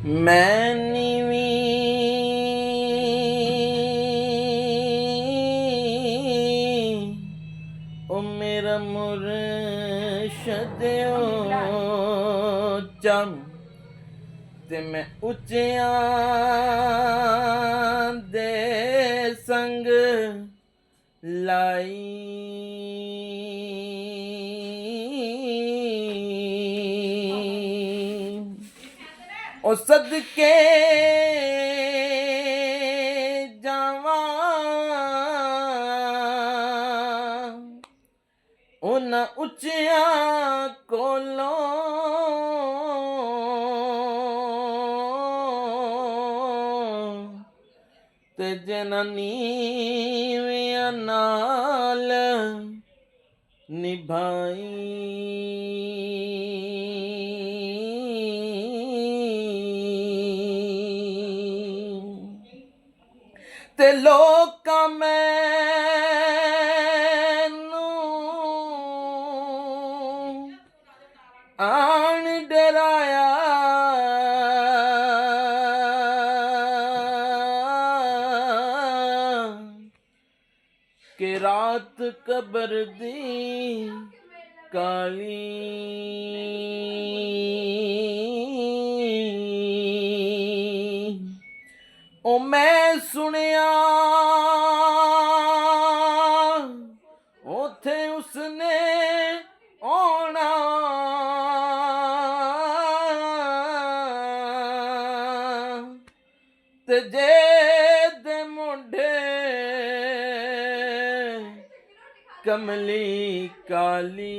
ਮੈਂ ਨੀਵੀਂ ਓ ਮੇਰਾ ਮੁਰਸ਼ਦ ਓ ਚਮ ਤੇ ਮੈਂ ਉੱਚਿਆਂ ਦੇ ਸੰਗ ਲਾਈ ਓ ਸਦਕੇ ਜਾਵਾਂ ਉਹਨਾਂ ਉੱਚਿਆਂ ਕੋਲੋਂ ਤੇ ਜਿਨ੍ਹਾਂ ਨੀਵਿਆਂ ਨਾਲ ਨਿਭਾਈ ਤੇ ਲੋਕਾਂ ਮੈਨੂੰ ਆਣ ਡਰਾਇਆ ਕਿ ਰਾਤ ਕਬਰ ਦੀ ਕਾਲੀ ਓ ਮੈਂ ਸੁਣਿਆ ਉਥੇ ਉਸਨੇ ਆਉਣਾ ਤੇ ਜੇ ਮੁੰਡੇ ਕਮਲੀ ਕਾਲੀ